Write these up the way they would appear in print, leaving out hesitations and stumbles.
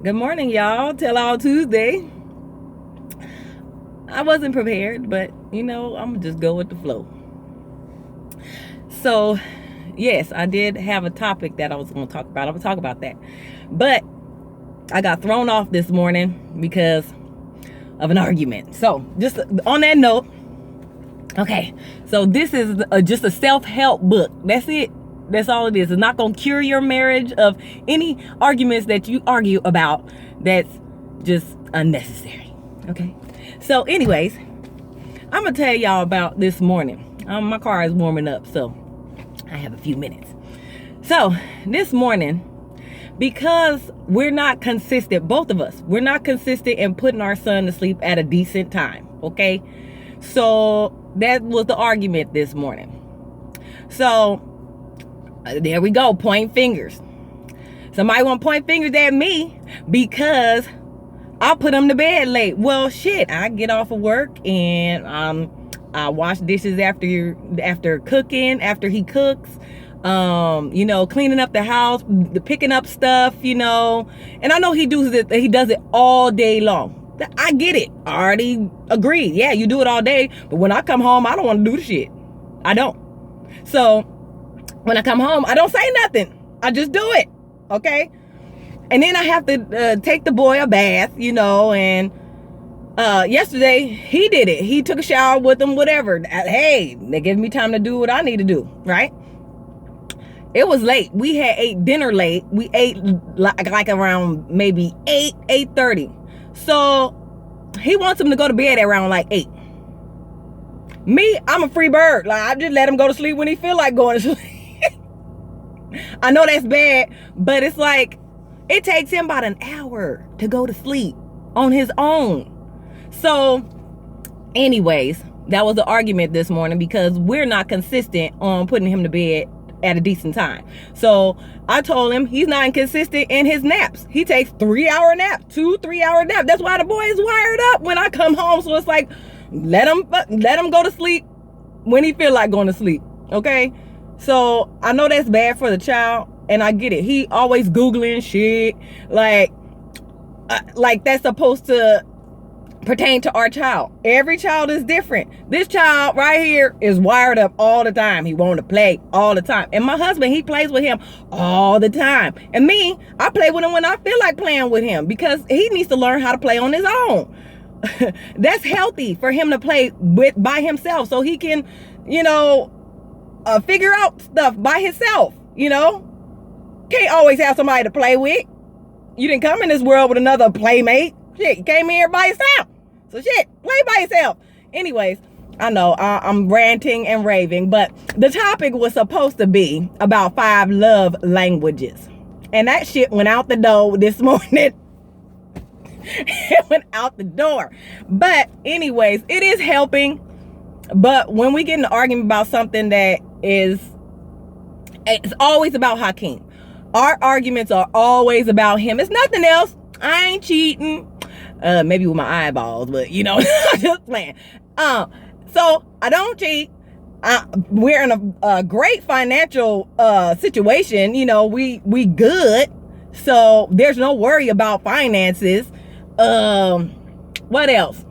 Good morning, y'all. Tell all Tuesday. I wasn't prepared, but I'm gonna just go with the flow. So, yes, I did have a topic that I was gonna talk about. I'm gonna talk about that. But I got thrown off this morning because of an argument. So, just on that note, okay, so this is just a self-help book. That's it. That's all it is. It's not going to cure your marriage of any arguments that you argue about. That's just unnecessary. Okay. So anyways, I'm going to tell y'all about this morning. My car is warming up, so I have a few minutes. So this morning, because we're not consistent, both of us, we're not consistent in putting our son to sleep at a decent time. Okay. So that was the argument this morning. So there we go, point fingers. Somebody want to point fingers at me because I put him to bed late. Well, shit, I get off of work and I wash dishes after cooking, after he cooks, cleaning up the house, picking up stuff, and I know he does it all day long. I get it. I already agreed. Yeah, you do it all day, but when I come home, I don't want to do the shit. I don't. So when I come home, I don't say nothing. I just do it. Okay. And then I have to take the boy a bath, and yesterday he did it. He took a shower with him, whatever. Hey, they give me time to do what I need to do, right? It was late. We had ate dinner late. We ate like around maybe 8:30. So he wants him to go to bed at around like 8. Me, I'm a free bird. Like, I just let him go to sleep when he feel like going to sleep. I know that's bad, but it's like it takes him about an hour to go to sleep on his own. So anyways, that was the argument this morning because we're not consistent on putting him to bed at a decent time. So I told him he's not inconsistent in his naps. He takes 3-hour nap, 2-3-hour nap. That's why the boy is wired up when I come home. So it's like, let him go to sleep when he feel like going to sleep. Okay. So I know that's bad for the child, and I get it. He always Googling shit, like that's supposed to pertain to our child. Every child is different. This child right here is wired up all the time. He want to play all the time. And my husband, he plays with him all the time. And me, I play with him when I feel like playing with him because he needs to learn how to play on his own. That's healthy for him to play by himself so he can, figure out stuff by himself. Can't always have somebody to play with. You didn't come in this world with another playmate. Shit, you came in here by yourself. So shit, play by yourself. Anyways, I know I'm ranting and raving, but the topic was supposed to be about 5 love languages. And that shit went out the door this morning. It went out the door. But anyways, it is helping. But when we get in an argument about something that it's always about Hakeem. Our arguments are always about him. It's nothing else. I ain't cheating. Maybe with my eyeballs, but I'm just playing. So I don't cheat. We're in a great financial situation. We good. So there's no worry about finances. What else?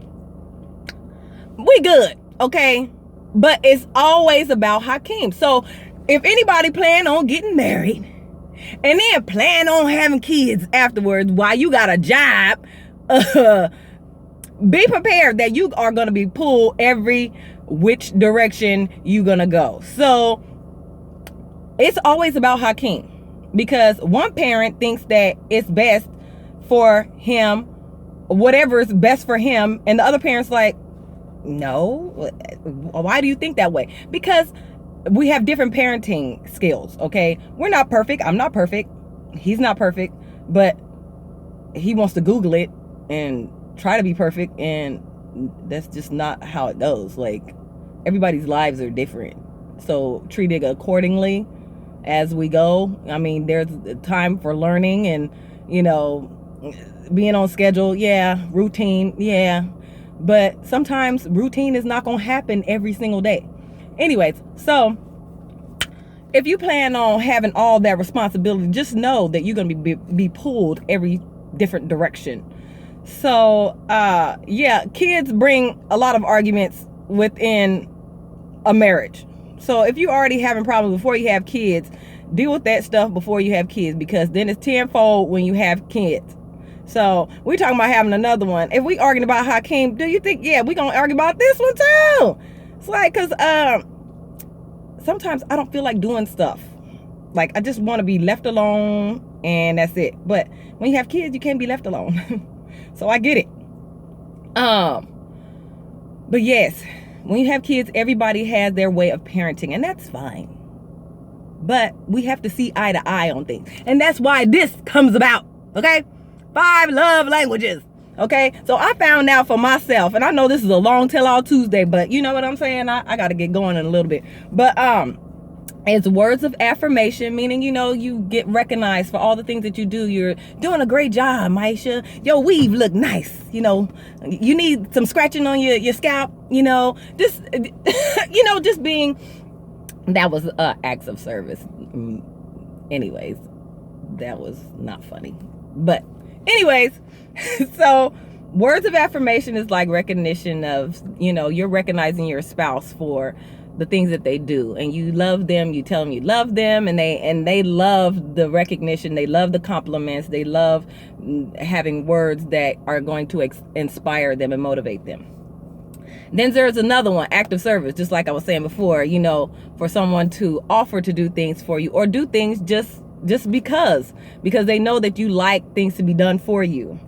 We good. Okay. But it's always about Hakeem. So if anybody plan on getting married and then plan on having kids afterwards while you got a job, be prepared that you are going to be pulled every which direction you're going to go. So it's always about Hakeem because one parent thinks that it's best for him, whatever is best for him, and the other parent's like, no, why do you think that way? Because we have different parenting skills. Okay, we're not perfect. I'm not perfect. He's not perfect, but he wants to Google it and try to be perfect, and that's just not how it goes. Like, everybody's lives are different, so treat it accordingly as we go. I mean, there's time for learning and being on schedule. Yeah, routine. Yeah. But sometimes routine is not going to happen every single day. Anyways, so if you plan on having all that responsibility, just know that you're going to be pulled every different direction. So yeah, kids bring a lot of arguments within a marriage. So if you're already having problems before you have kids, deal with that stuff before you have kids, because then it's tenfold when you have kids. So we're talking about having another one. If we arguing about Hakeem, do you think, yeah, we're going to argue about this one too? It's like, because sometimes I don't feel like doing stuff. Like, I just want to be left alone, and that's it. But when you have kids, you can't be left alone. So I get it. But yes, when you have kids, everybody has their way of parenting, and that's fine. But we have to see eye to eye on things. And that's why this comes about, okay? 5 love languages, okay? So I found out for myself, and I know this is a long tell-all Tuesday, but you know what I'm saying? I got to get going in a little bit. But it's words of affirmation, meaning, you know, you get recognized for all the things that you do. You're doing a great job, Maisha. Your weave look nice. You know, you need some scratching on your scalp, you know, just, you know, just being, that was acts of service. Anyways, that was not funny. But anyways, so words of affirmation is like recognition of, you know, you're recognizing your spouse for the things that they do, and you love them. You tell them you love them, and they love the recognition. They love the compliments. They love having words that are going to inspire them and motivate them. Then there's another one, act of service, just like I was saying before, you know, for someone to offer to do things for you, or do things just because they know that you like things to be done for you.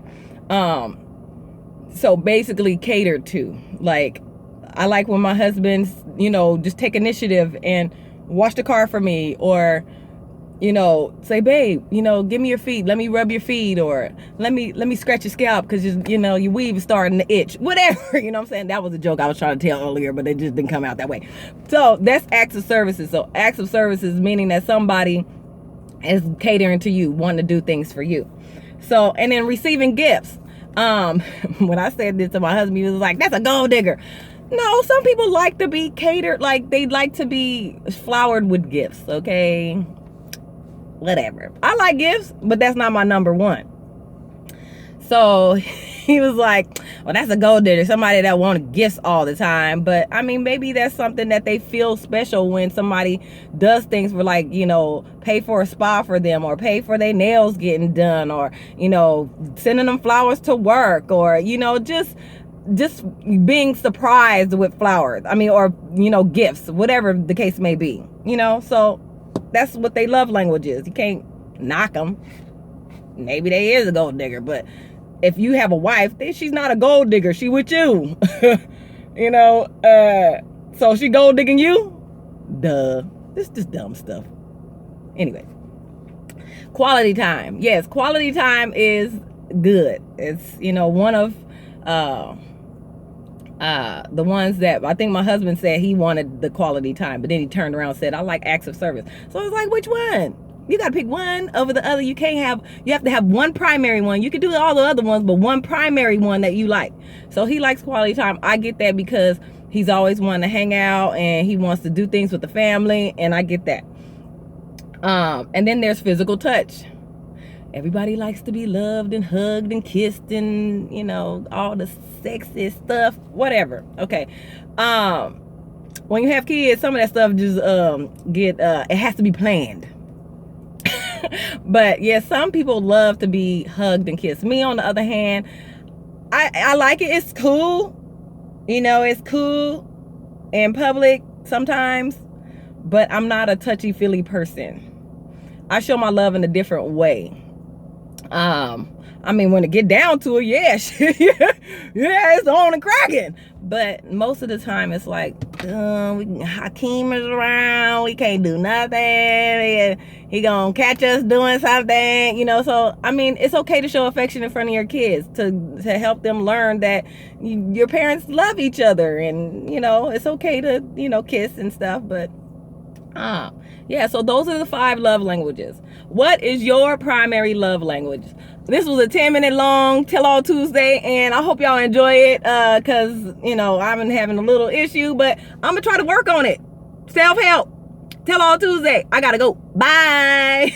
So basically catered to. Like, I like when my husband's, you know, just take initiative and wash the car for me, or, you know, say, babe, you know, give me your feet, let me rub your feet, or let me scratch your scalp because, you know, your weave is starting to itch, whatever. You know what I'm saying? That was a joke I was trying to tell earlier, but it just didn't come out that way. So that's acts of services. So acts of services meaning that somebody is catering to you, wanting to do things for you. So, and then receiving gifts. When I said this to my husband, he was like, that's a gold digger. No, some people like to be catered, like they like to be flowered with gifts, okay? Whatever. I like gifts, but that's not my number one. So he was like, well, that's a gold digger, somebody that wants gifts all the time. But I mean, maybe that's something that they feel special when somebody does things for, like, you know, pay for a spa for them, or pay for their nails getting done, or, you know, sending them flowers to work, or, you know, just being surprised with flowers. I mean, or, you know, gifts, whatever the case may be, you know. So that's what they love language is. You can't knock them. Maybe they is a gold digger, but if you have a wife, then she's not a gold digger. She with you. You know, so she gold digging you? Duh. This is just dumb stuff. Anyway, quality time. Yes, quality time is good. It's, you know, one of the ones that I think my husband said he wanted the quality time, but then he turned around and said, I like acts of service. So I was like, which one? You got to pick one over the other. You have to have one primary one. You can do all the other ones, but one primary one that you like. So he likes quality time. I get that because he's always wanting to hang out and he wants to do things with the family, and I get that. And then there's physical touch. Everybody likes to be loved and hugged and kissed and, you know, all the sexy stuff, whatever. Okay. When you have kids, some of that stuff just it has to be planned. But yeah, some people love to be hugged and kissed. Me, on the other hand, I like it. It's cool. You know, it's cool in public sometimes, but I'm not a touchy-feely person. I show my love in a different way. I mean, when it get down to it, yeah, yeah, it's on and cracking. But most of the time, it's like, Hakeem is around. We can't do nothing. He gonna catch us doing something, you know. So, I mean, it's okay to show affection in front of your kids to help them learn that your parents love each other, and, you know, it's okay to, you know, kiss and stuff. But yeah, so those are the 5 love languages. What is your primary love language? This was a 10-minute long tell-all Tuesday, and I hope y'all enjoy it, because, you know, I've been having a little issue, but I'm gonna try to work on it. Self-help. Tell-all Tuesday. I gotta go. Bye.